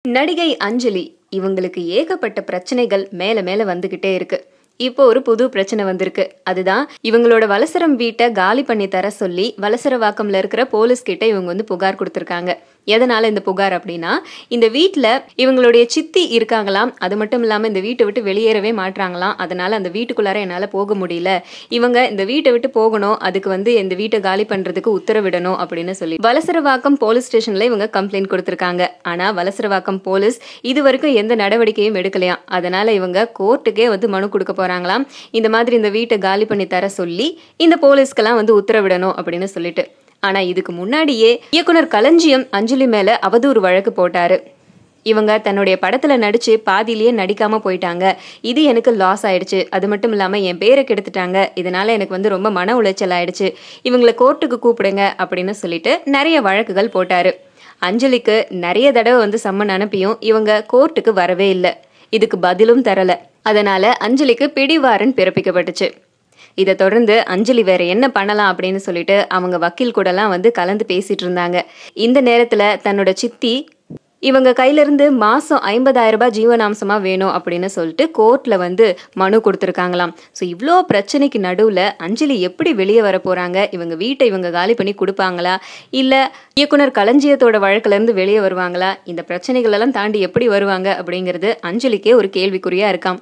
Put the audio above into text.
நடிகை அஞ்சலி இவங்களுக்கு ஏகப்பட்ட பிரச்சனைகள் மேல மேல வந்துகிட்டே இருக்கு. இப்போ ஒரு புது பிரச்சனை வந்திருக்கு. அதுதான் இவங்களோட வலசரம் வீட்டை காலி பண்ணி தர சொல்லி வலசரவாக்கம்ல இருக்கிற போலீஸ் கிட்ட இவங்க வந்து புகார் கொடுத்திருக்காங்க. எதனால இந்த புகார் அப்படின்னா, இந்த வீட்டுல இவங்களுடைய சித்தி இருக்காங்களாம். அது மட்டும் இல்லாம இந்த வீட்டை விட்டு வெளியேறவே மாட்றாங்களாம். அதனால அந்த வீட்டுக்குள்ளார என்னால போக முடியல. இவங்க இந்த வீட்டை விட்டு போகணும், அதுக்கு வந்து இந்த வீட்டை காலி பண்றதுக்கு உத்தரவிடணும் அப்படின்னு சொல்லி வலசரவாக்கம் போலீஸ் ஸ்டேஷன்ல இவங்க கம்ப்ளைண்ட் கொடுத்திருக்காங்க. ஆனா வலசரவாக்கம் போலீஸ் இது வரைக்கும் எந்த நடவடிக்கையும் எடுக்கலையாம். அதனால இவங்க கோர்ட்டுக்கே வந்து மனு கொடுக்க போறாங்களாம். இந்த மாதிரி இந்த வீட்டை காலி பண்ணி தர சொல்லி இந்த போலீஸ்க்கெல்லாம் வந்து உத்தரவிடணும் அப்படின்னு சொல்லிட்டு. ஆனா இதுக்கு முன்னாடியே இயக்குனர் களஞ்சியம் அஞ்சலி மேல அவதூறு வழக்கு போட்டாரு. இவங்க தன்னுடைய படத்துல நடிச்சு பாதியிலேயே நடிக்காம போயிட்டாங்க, இது எனக்கு லாஸ் ஆயிடுச்சு, அது மட்டும் இல்லாம என் பேரை கெடுத்துட்டாங்க, இதனால எனக்கு வந்து ரொம்ப மன உளைச்சல் ஆயிடுச்சு, இவங்களை கோர்ட்டுக்கு கூப்பிடுங்க அப்படின்னு சொல்லிட்டு நிறைய வழக்குகள் போட்டாரு. அஞ்சலிக்கு நிறைய தடவை வந்து சம்மன் அனுப்பியும் இவங்க கோர்ட்டுக்கு வரவே இல்லை. இதுக்கு பதிலும் தரல. அதனால அஞ்சலிக்கு பிடிவாரண்ட் பிறப்பிக்கப்பட்டுச்சு. இதை தொடர்ந்து அஞ்சலி வேற என்ன பண்ணலாம் அப்படின்னு சொல்லிட்டு அவங்க வக்கீல் கூட எல்லாம் வந்து கலந்து பேசிட்டு இருந்தாங்க. இந்த நேரத்துல தன்னோட சித்தி இவங்க கையில இருந்து மாசம் 50,000 ரூபாய் ஜீவனாம்சமா வேணும் அப்படின்னு சொல்லிட்டு கோர்ட்ல வந்து மனு கொடுத்துருக்காங்களாம். ஸோ இவ்வளோ பிரச்சனைக்கு நடுவுல அஞ்சலி எப்படி வெளியே வர போறாங்க? இவங்க வீட்டை இவங்க காலி பண்ணி கொடுப்பாங்களா, இல்ல இயக்குனர் களஞ்சியத்தோட வழக்குல இருந்து வெளியே வருவாங்களா? இந்த பிரச்சனைகள் எல்லாம் தாண்டி எப்படி வருவாங்க அப்படிங்கிறது அஞ்சலிக்கே ஒரு கேள்விக்குறியா இருக்காம்.